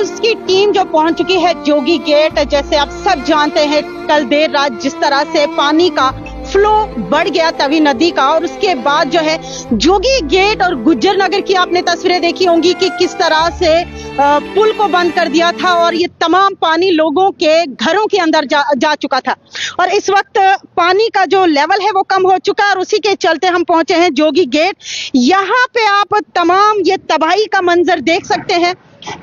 News की team जो पहुंच चुकी है जोगी गेट। जैसे आप सब जानते हैं, कल देर रात जिस तरह से पानी का फ्लो बढ़ गया तवी नदी का, और उसके बाद जो है जोगी गेट और गुज्जर नगर की आपने तस्वीरें देखी होंगी कि किस तरह से पुल को बंद कर दिया था और ये तमाम पानी लोगों के घरों के अंदर जा चुका था। और इस वक्त पानी का जो लेवल है वो कम हो चुका है और उसी के चलते हम पहुंचे हैं जोगी गेट। यहाँ पे आप तमाम ये तबाही का मंजर देख सकते हैं।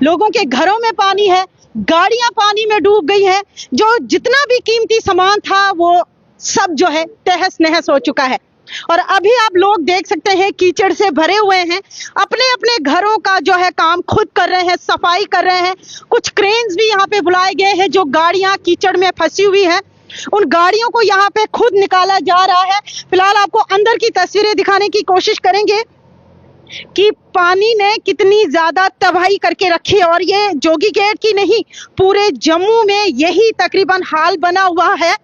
लोगों के घरों में पानी है, गाड़ियां पानी में डूब गई हैं, जो जितना भी कीमती सामान था वो सब जो है तहस नहस हो चुका है। और अभी आप लोग देख सकते हैं कीचड़ से भरे हुए हैं, अपने अपने घरों का जो है काम खुद कर रहे हैं, सफाई कर रहे हैं। कुछ क्रेन्स भी यहाँ पे बुलाए गए हैं, जो गाड़ियां कीचड़ में फंसी हुई है उन गाड़ियों को यहाँ पे खुद निकाला जा रहा है। फिलहाल आपको अंदर की तस्वीरें दिखाने की कोशिश करेंगे कि पानी ने कितनी ज्यादा तबाही करके रखी है। और ये जोगी गेट की नहीं, पूरे जम्मू में यही तकरीबन हाल बना हुआ है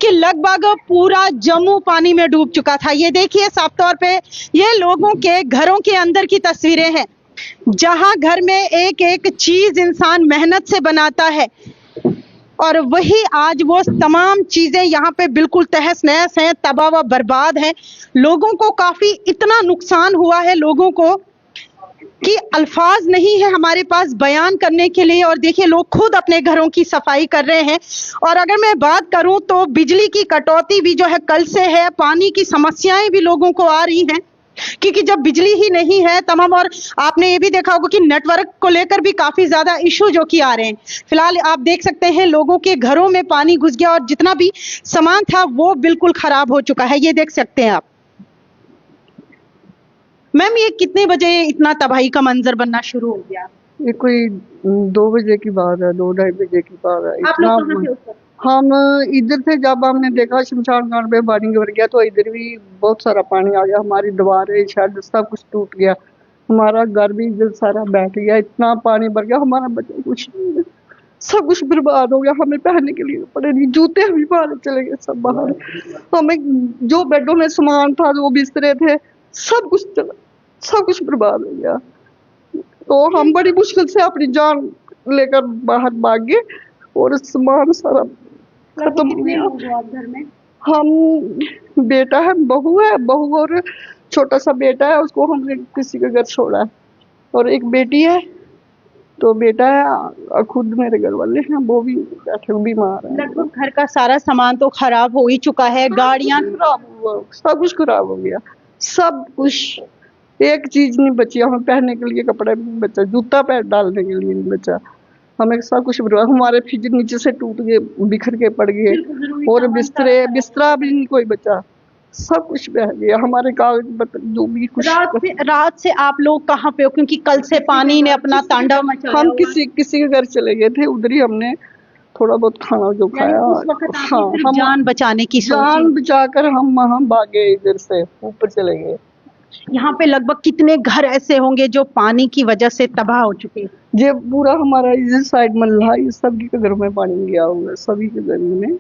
कि लगभग पूरा जम्मू पानी में डूब चुका था। ये देखिए साफ तौर पे ये लोगों के घरों के अंदर की तस्वीरें हैं, जहां घर में एक एक चीज इंसान मेहनत से बनाता है और वही आज वो तमाम चीजें यहाँ पे बिल्कुल तहस नहस हैं, तबाह व बर्बाद हैं। लोगों को काफी इतना नुकसान हुआ है लोगों को कि अल्फाज नहीं है हमारे पास बयान करने के लिए। और देखिए लोग खुद अपने घरों की सफाई कर रहे हैं। और अगर मैं बात करूं तो बिजली की कटौती भी जो है कल से है, पानी की समस्याएं भी लोगों को आ रही हैं, क्योंकि जब बिजली ही नहीं है तमाम। और आपने ये भी देखा होगा कि नेटवर्क को लेकर भी काफी ज्यादा इशू जो कि आ रहे हैं। फिलहाल आप देख सकते हैं लोगों के घरों में पानी घुस गया और जितना भी सामान था वो बिल्कुल खराब हो चुका है, ये देख सकते हैं आप। मैम, ये कितने बजे इतना तबाही का मंजर बनना शुरू हो गया? ये कोई 2 बजे की बात है, 2-2:30 बजे की बात है। आप लोग कहाँ थे उस वक्त? हम इधर थे, जब हमने देखा शमशान घाट पे पानी भर गया तो इधर भी बहुत सारा पानी आ गया। हमारी दीवारें, छत सब कुछ टूट गया, हमारा घर भी इधर सारा बैठ गया, इतना पानी भर गया। हमारा बच्चा कुछ नहीं, सब कुछ बर्बाद हो गया। हमें पहनने के लिए कपड़े नहीं, जूते भी बाहर चले गए, सब बाहर। हमें जो बेडों में सामान था, जो बिस्तरे थे, सब कुछ बर्बाद हो गया। तो हम बड़ी मुश्किल से अपनी जान लेकर बाहर भाग गए और सामान सारा खत्म हो गया। घर में हम बेटा है, बहू और छोटा सा बेटा है, उसको हमने किसी के घर छोड़ा है। और एक बेटी है, तो बेटा है, खुद मेरे घर वाले हैं, वो भी बैठे बीमार है। लगभग घर का सारा सामान तो खराब हो ही चुका है, गाड़ियां खराब हुआ, सब कुछ खराब हो गया, सब कुछ। एक चीज नहीं बची, हमें पहनने के लिए कपड़ा भी नहीं बचा, जूता पैर डालने के लिए नहीं बचा, हमें सब कुछ बर्बाद। हमारे फ्रिज नीचे से टूट गए, बिखर के पड़ गए, और बिस्तरा भी नहीं कोई बचा, सब कुछ बह गया। हमारे कागज जो भी कुछ। रात से आप लोग कहाँ पे हो? क्योंकि कल से पानी ने अपना तांडव मचाया। हम किसी के घर चले गए थे, उधर ही हमने थोड़ा बहुत खाना जो खाया। हाँ, हम जान बचाने की जान बचाकर हम वहाँ भागे, इधर से ऊपर चले गए। यहाँ पे लगभग कितने घर ऐसे होंगे जो पानी की वजह से तबाह हो चुके हैं? ये पूरा हमारा इस साइड मल्ला, ये सभी के घर में पानी गया हुआ है, सभी के घर में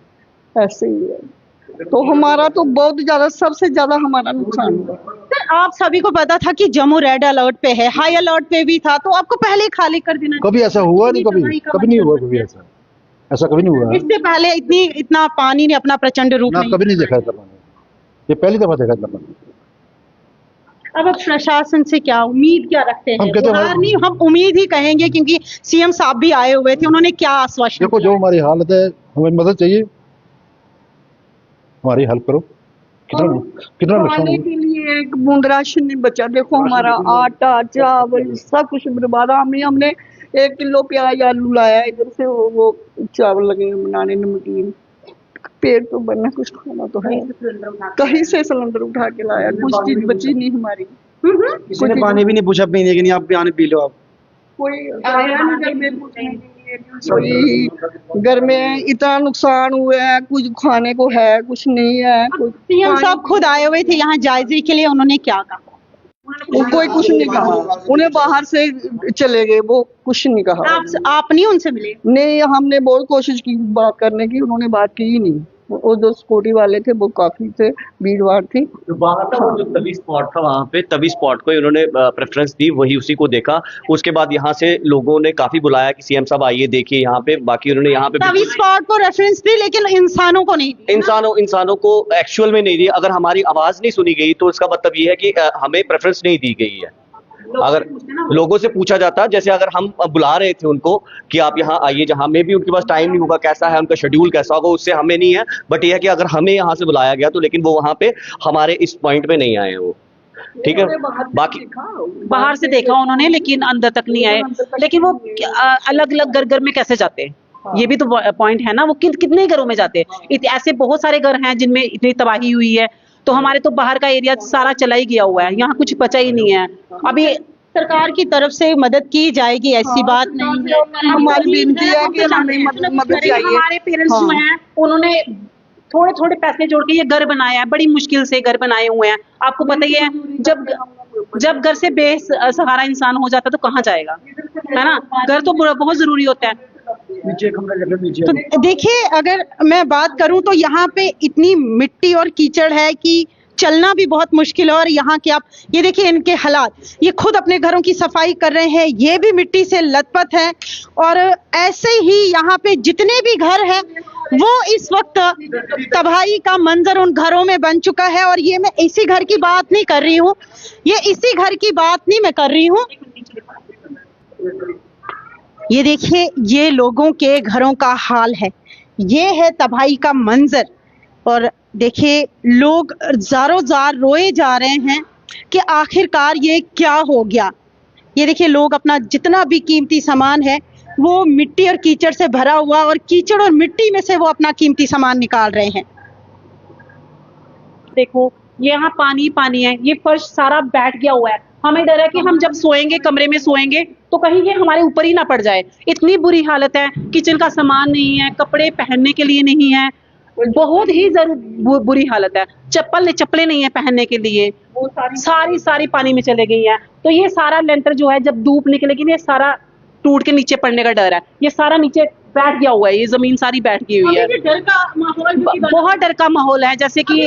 ऐसे ही है। तो हमारा तो बहुत ज्यादा, सबसे ज्यादा हमारा नुकसान हुआ। सर, आप सभी को पता था कि जम्मू रेड अलर्ट पे है, हाई अलर्ट पे भी था, तो आपको पहले ही खाली कर देना। कभी ऐसा हुआ नहीं, कभी नहीं हुआ, कभी ऐसा कभी नहीं हुआ। इससे पहले इतना पानी ने अपना प्रचंड रूप कभी नहीं देखा था पानी, ये पहली दफा देखा था पानी। अब प्रशासन से क्या उम्मीद क्या रखते हैं? नहीं, हम उम्मीद ही कहेंगे, क्योंकि सीएम साहब भी आए हुए थे, उन्होंने क्या आश्वासन? देखो, जो हमारी हालत है, हमें मदद चाहिए, हमारी हेल्प करो। कितना खाने के लिए एक बूंद राशन नहीं बचा। देखो हमारा आटा, चावल सब कुछ बर्बाद। हमने 1 किलो प्याज आलू लाया इधर से, वो चावल लगे बनाने, नमकीन, पेट तो बनना, कुछ खाना तो है। कहीं से सिलेंडर उठा के लाया, कुछ चीज बची नहीं हमारी। किसी ने पानी भी नहीं पूछा पीने के लिए, आप पानी पी लो। आप कोई आया नहीं घर में पूछने के लिए, कोई घर में इतना नुकसान हुआ है, कुछ खाने को है, कुछ नहीं है। सीएम साहब खुद आए हुए थे यहाँ जायजे के लिए, उन्होंने क्या कहा? कोई कुछ नहीं कहा, उन्हें बाहर से चले गए, वो कुछ नहीं कहा। आप नहीं उनसे मिले? नहीं, हमने बहुत कोशिश की बात करने की, उन्होंने बात की ही नहीं। वो जो सिक्योरिटी वाले थे वो काफी थे, भीड़ भाड़ थी। तो बाहर था वो जो तभी स्पॉट था, वहां पे तभी स्पॉट को इन्होंने प्रेफरेंस दी, वही उसी को देखा। उसके बाद यहाँ से लोगों ने काफी बुलाया कि सीएम साहब आइए देखिए यहाँ पे, बाकी उन्होंने यहाँ पे तभी स्पॉट को रेफरेंस दी लेकिन इंसानों को नहीं दी। इंसानों को एक्चुअल में नहीं दी। अगर हमारी आवाज नहीं सुनी गई तो इसका मतलब ये है कि हमें प्रेफरेंस नहीं दी गई है। अगर लोगों से पूछा जाता, जैसे अगर हम बुला रहे थे उनको कि आप यहाँ आइए, जहां में भी उनके पास टाइम नहीं होगा, कैसा है उनका शेड्यूल कैसा होगा, उससे हमें नहीं है, बट ये है कि अगर हमें यहाँ से बुलाया गया तो लेकिन वो वहां पे हमारे इस पॉइंट पे नहीं आए वो, ठीक है। बाकी बाहर से देखा उन्होंने लेकिन अंदर तक नहीं आए। लेकिन वो अलग अलग घर घर में कैसे जाते हैं, ये भी तो पॉइंट है ना। वो कितने घरों में जाते हैं, ऐसे बहुत सारे घर हैं जिनमें इतनी तबाही हुई है। तो हमारे तो बाहर का एरिया सारा चला ही गया हुआ है, यहाँ कुछ बचा ही नहीं है। अभी सरकार की तरफ से मदद की जाएगी, ऐसी बात नहीं है। हमारी विनती है कि हमें मदद चाहिए। हमारे पेरेंट्स जो हैं उन्होंने थोड़े थोड़े पैसे जोड़ के ये घर बनाया है, बड़ी मुश्किल से घर बनाए हुए हैं। आपको पता ही है, जब घर से बेसहारा इंसान हो जाता है तो कहाँ जाएगा, है ना। घर तो बहुत जरूरी होता है। तो देखिए, अगर मैं बात करूं तो यहाँ पे इतनी मिट्टी और कीचड़ है कि चलना भी बहुत मुश्किल है। और यहाँ के आप ये देखिए इनके हालात, ये खुद अपने घरों की सफाई कर रहे हैं, ये भी मिट्टी से लथपथ है। और ऐसे ही यहाँ पे जितने भी घर हैं वो इस वक्त तबाही का मंजर उन घरों में बन चुका है। और ये मैं इसी घर की बात नहीं कर रही हूँ, ये इसी घर की बात नहीं मैं कर रही हूँ। ये देखिए, ये लोगों के घरों का हाल है, ये है तबाही का मंजर। और देखिए, लोग ज़ारों ज़ार रोए जा रहे हैं कि आखिरकार ये क्या हो गया। ये देखिए, लोग अपना जितना भी कीमती सामान है वो मिट्टी और कीचड़ से भरा हुआ, और कीचड़ और मिट्टी में से वो अपना कीमती सामान निकाल रहे हैं। देखो, यहाँ पानी पानी है, ये फर्श सारा बैठ गया हुआ है। हमें डर है कि हम जब सोएंगे, कमरे में सोएंगे, तो कहीं ये हमारे ऊपर ही ना पड़ जाए। इतनी बुरी हालत है, किचन का सामान नहीं है, कपड़े पहनने के लिए नहीं है, बहुत ही बुरी हालत है। चप्पलें नहीं है पहनने के लिए, वो सारी पानी में चले गई है। तो ये सारा लेंटर जो है, जब धूप निकलेगी ये सारा टूट के नीचे पड़ने का डर है। ये सारा नीचे बैठ गया हुआ है, ये जमीन सारी बैठ गई हुई है। डर का माहौल, बहुत डर का माहौल है। जैसे कि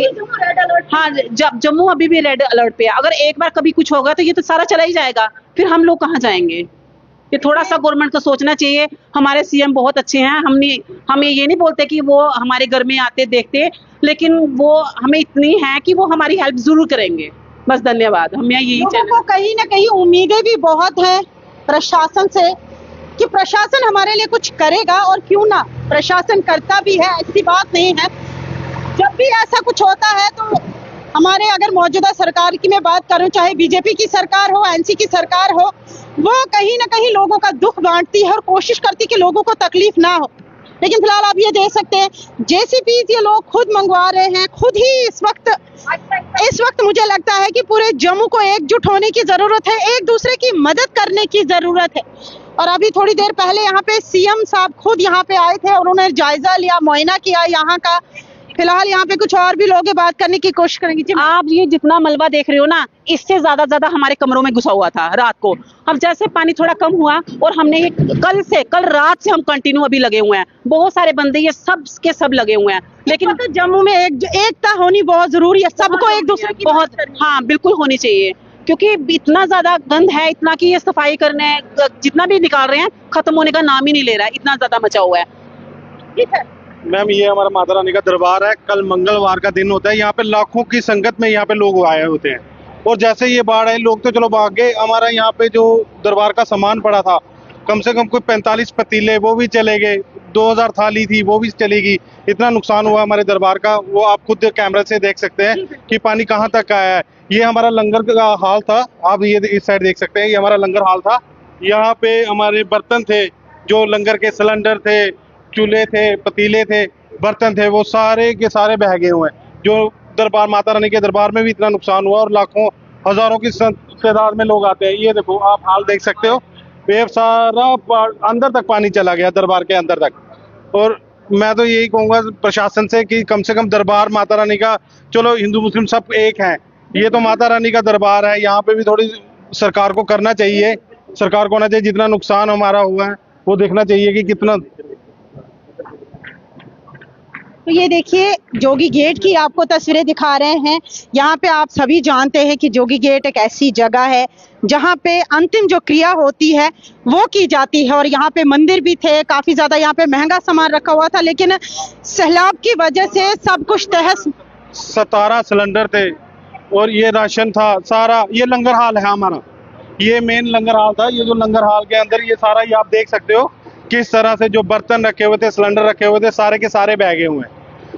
हाँ, जम्मू अभी भी रेड अलर्ट पे है। अगर एक बार कभी कुछ होगा तो ये तो सारा चला ही जाएगा, फिर हम लोग कहाँ जाएंगे। ये थोड़ा सा गवर्नमेंट को सोचना चाहिए। हमारे सीएम बहुत अच्छे हैं, हम ये नहीं बोलते कि वो हमारे घर में आते देखते, लेकिन वो हमें इतनी है कि वो हमारी हेल्प जरूर करेंगे। बस धन्यवाद। हमें यही लोगों को कहीं ना कहीं उम्मीदें भी बहुत है प्रशासन से कि प्रशासन हमारे लिए कुछ करेगा, और क्यों ना, प्रशासन करता भी है, ऐसी बात नहीं है। जब भी ऐसा कुछ होता है तो हमारे, अगर मौजूदा सरकार की मैं बात करूं, चाहे बीजेपी की सरकार हो, एनसी की सरकार हो, वो कहीं ना कहीं लोगों का दुख बांटती है और कोशिश करती है कि लोगों को तकलीफ ना हो। लेकिन फिलहाल आप ये देख सकते हैं, जेसीबीज ये लोग खुद मंगवा रहे हैं, खुद ही इस वक्त मुझे लगता है कि पूरे जम्मू को एकजुट होने की जरूरत है, एक दूसरे की मदद करने की जरूरत है। और अभी थोड़ी देर पहले यहाँ पे सीएम साहब खुद यहाँ पे आए थे और उन्होंने जायजा लिया, मुआयना किया यहाँ का। फिलहाल यहाँ पे कुछ और भी लोग बात करने की कोशिश करेंगे। आप ये जितना मलबा देख रहे हो ना, इससे ज्यादा हमारे कमरों में घुसा हुआ था रात को। अब जैसे पानी थोड़ा कम हुआ, और हमने ये कल रात से हम कंटिन्यू अभी लगे हुए हैं, बहुत सारे बंदे ये सब के सब लगे हुए हैं। लेकिन तो जम्मू में एकता होनी बहुत जरूरी है, सबको एक दूसरे की बहुत, हाँ बिल्कुल होनी चाहिए, क्योंकि इतना ज्यादा गंद है, इतना कि ये सफाई करने जितना भी निकाल रहे हैं खत्म होने का नाम ही नहीं ले रहा है, इतना ज्यादा मचा हुआ है। ठीक है मैम, ये हमारा माता रानी का दरबार है। कल मंगलवार का दिन होता है, यहाँ पे लाखों की संगत में यहाँ पे लोग आए होते हैं। और जैसे ये बाढ़ आई, लोग तो चलो भाग गए। हमारा यहाँ पे जो दरबार का सामान पड़ा था, कम से कम कोई 45 पतीले वो भी चले गए, 2000 थाली थी वो भी चली गई। इतना नुकसान हुआ हमारे दरबार का, वो आप खुद कैमरा से देख सकते हैं कि पानी कहाँ तक आया है। ये हमारा लंगर का हाल था, आप ये इस साइड देख सकते हैं, ये हमारा लंगर हाल था। यहाँ पे हमारे बर्तन थे, जो लंगर के सिलेंडर थे, चूल्हे थे, पतीले थे, बर्तन थे, वो सारे के सारे बह गए हुए हैं। जो दरबार माता रानी के दरबार में भी इतना नुकसान हुआ, और लाखों हजारों की तादाद में लोग आते हैं। ये देखो, आप हाल देख सकते हो, ये सारा अंदर तक पानी चला गया, दरबार के अंदर तक। और मैं तो यही कहूँगा प्रशासन से कि कम से कम दरबार माता रानी का, चलो हिंदू मुस्लिम सब एक हैं, ये तो माता रानी का दरबार है, यहाँ पे भी थोड़ी सरकार को करना चाहिए। सरकार को होना चाहिए, जितना नुकसान हमारा हुआ है वो देखना चाहिए कि कितना। तो ये देखिए जोगी गेट की आपको तस्वीरें दिखा रहे हैं। यहाँ पे आप सभी जानते हैं कि जोगी गेट एक ऐसी जगह है जहाँ पे अंतिम जो क्रिया होती है वो की जाती है। और यहाँ पे मंदिर भी थे, काफी ज्यादा यहाँ पे महंगा सामान रखा हुआ था, लेकिन सैलाब की वजह से सब कुछ तहस। 17 सिलेंडर थे और ये राशन था सारा। ये लंगर हाल है हमारा, ये मेन लंगर हाल था। ये जो लंगर हाल के अंदर ये सारा, ये आप देख सकते हो किस तरह से जो बर्तन रखे हुए थे, सिलेंडर रखे हुए थे, सारे के सारे बैगे हुए हैं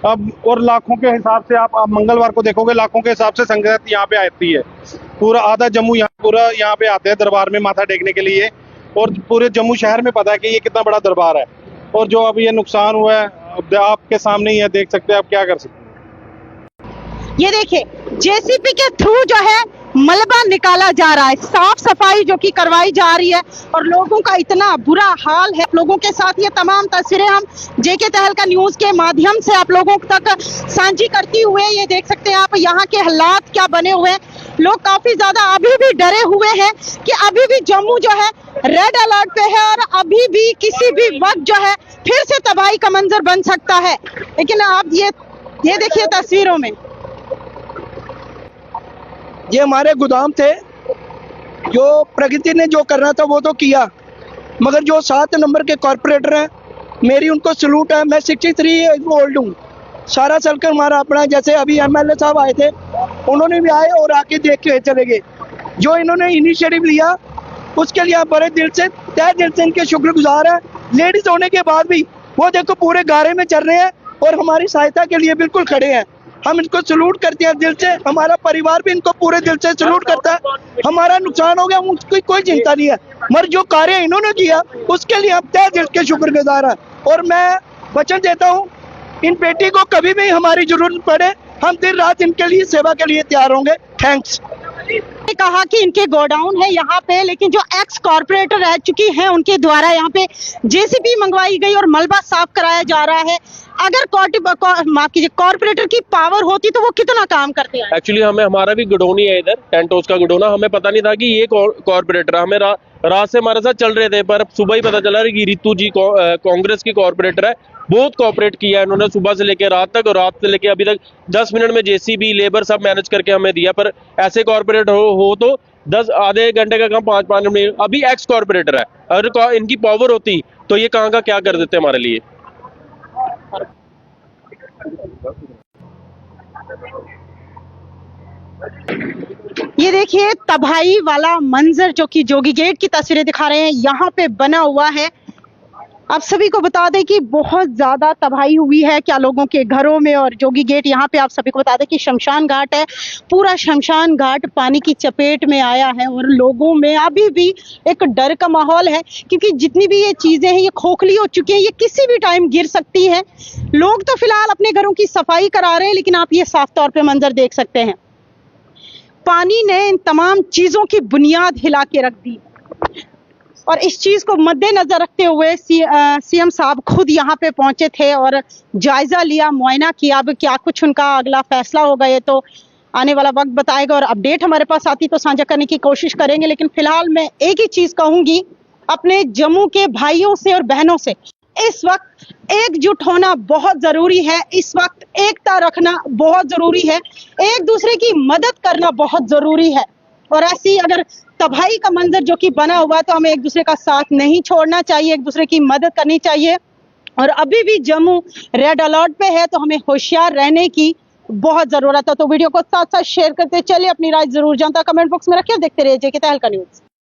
अब। और लाखों के हिसाब से आप मंगलवार को देखोगे, लाखों के हिसाब से संगत यहाँ पे आती है। पूरा आधा जम्मू पूरा यहाँ पे आते हैं दरबार में माथा टेकने के लिए। और पूरे जम्मू शहर में पता है कि ये कितना बड़ा दरबार है। और जो अब ये नुकसान हुआ है अब आपके सामने ही है, देख सकते हैं, आप क्या कर सकते हैं। ये देखिए जेसीबी के थ्रू जो है मलबा निकाला जा रहा है, साफ सफाई जो कि करवाई जा रही है और लोगों का इतना बुरा हाल है। लोगों के साथ ये तमाम तस्वीरें हम जेके तहलका न्यूज के माध्यम से आप लोगों तक साझी करती हुए ये देख सकते हैं आप यहाँ के हालात क्या बने हुए हैं। लोग काफी ज्यादा अभी भी डरे हुए हैं कि अभी भी जम्मू जो है रेड अलर्ट पे है और अभी भी किसी भी वक्त जो है फिर से तबाही का मंजर बन सकता है। लेकिन आप ये देखिए तस्वीरों में, ये हमारे गोदाम थे, जो प्रगति ने जो करना था वो तो किया, मगर जो 7 नंबर के कॉरपोरेटर हैं, मेरी उनको सलूट है। मैं 63 ईयर्स ओल्ड हूँ। सारा सर्कल हमारा अपना, जैसे अभी एमएलए साहब आए थे, उन्होंने भी आए और आके देख के चले गए। जो इन्होंने इनिशिएटिव लिया उसके लिए आप बड़े दिल से, तहे दिल से इनके शुक्रगुजार हैं। लेडीज होने के बाद भी वो देखो पूरे गारे में चल रहे हैं और हमारी सहायता के लिए बिल्कुल खड़े हैं। हम इनको सलूट करते हैं दिल से, हमारा परिवार भी इनको पूरे दिल से सलूट करता है। हमारा नुकसान हो गया उसकी कोई चिंता नहीं है, मगर जो कार्य इन्होंने किया उसके लिए हम तहे दिल के शुक्रगुजार हैं। और मैं वचन देता हूँ इन बेटी को कभी भी हमारी जरूरत पड़े, हम दिन रात इनके लिए सेवा के लिए तैयार होंगे। थैंक्स। कहा कि इनके गोडाउन है यहाँ पे, लेकिन जो एक्स कॉर्पोरेटर रह चुकी हैं उनके द्वारा यहाँ पे जेसीबी मंगवाई गई और मलबा साफ कराया जा रहा है। अगर माफ कीजिए कॉर्पोरेटर की पावर होती तो वो कितना काम करते हैं। एक्चुअली हमारा भी गोडाउन ही है इधर, टेंटोस का गोडाउन। हमें पता नहीं था कि ये कॉर्पोरेटर, हमें रात से हमारे साथ चल रहे थे, पर सुबह ही पता चला कि रितु जी कांग्रेस की कॉर्पोरेटर है। बहुत कोऑपरेट किया है इन्होंने सुबह से लेकर रात तक, और रात से लेकर अभी तक 10 मिनट में जेसीबी लेबर सब मैनेज करके हमें दिया। पर ऐसे कॉर्पोरेटर हो तो 10 आधे घंटे का काम 5 मिनट। अभी एक्स कॉर्पोरेटर है, अगर इनकी पावर होती तो ये कहाँ का क्या कर देते हमारे लिए। ये देखिए तबाही वाला मंजर जो कि जोगी गेट की तस्वीरें दिखा रहे हैं यहाँ पे बना हुआ है। आप सभी को बता दें कि बहुत ज्यादा तबाही हुई है क्या लोगों के घरों में। और जोगी गेट यहाँ पे आप सभी को बता दें कि शमशान घाट है, पूरा शमशान घाट पानी की चपेट में आया है और लोगों में अभी भी एक डर का माहौल है, क्योंकि जितनी भी ये चीजें हैं ये खोखली हो चुकी है, ये किसी भी टाइम गिर सकती है। लोग तो फिलहाल अपने घरों की सफाई करा रहे हैं, लेकिन आप ये साफ तौर पर मंजर देख सकते हैं, पानी ने इन तमाम चीजों की बुनियाद हिला के रख दी। और इस चीज को मद्देनजर रखते हुए सीएम साहब खुद यहाँ पे पहुंचे थे और जायजा लिया, मुआयना किया। अब क्या कुछ उनका अगला फैसला होगा ये तो आने वाला वक्त बताएगा, और अपडेट हमारे पास आती तो साझा करने की कोशिश करेंगे। लेकिन फिलहाल मैं एक ही चीज कहूंगी अपने जम्मू के भाइयों से और बहनों से, इस वक्त एकजुट होना बहुत जरूरी है, इस वक्त एकता रखना बहुत जरूरी है, एक दूसरे की मदद करना बहुत जरूरी है। और ऐसी अगर तबाही का मंजर जो कि बना हुआ है तो हमें एक दूसरे का साथ नहीं छोड़ना चाहिए, एक दूसरे की मदद करनी चाहिए। और अभी भी जम्मू रेड अलर्ट पे है तो हमें होशियार रहने की बहुत जरूरत है। तो वीडियो को साथ साथ शेयर करते चलिए, अपनी राय जरूर जनता कमेंट बॉक्स में रखिए। देखते रहिए जेके तहलका न्यूज।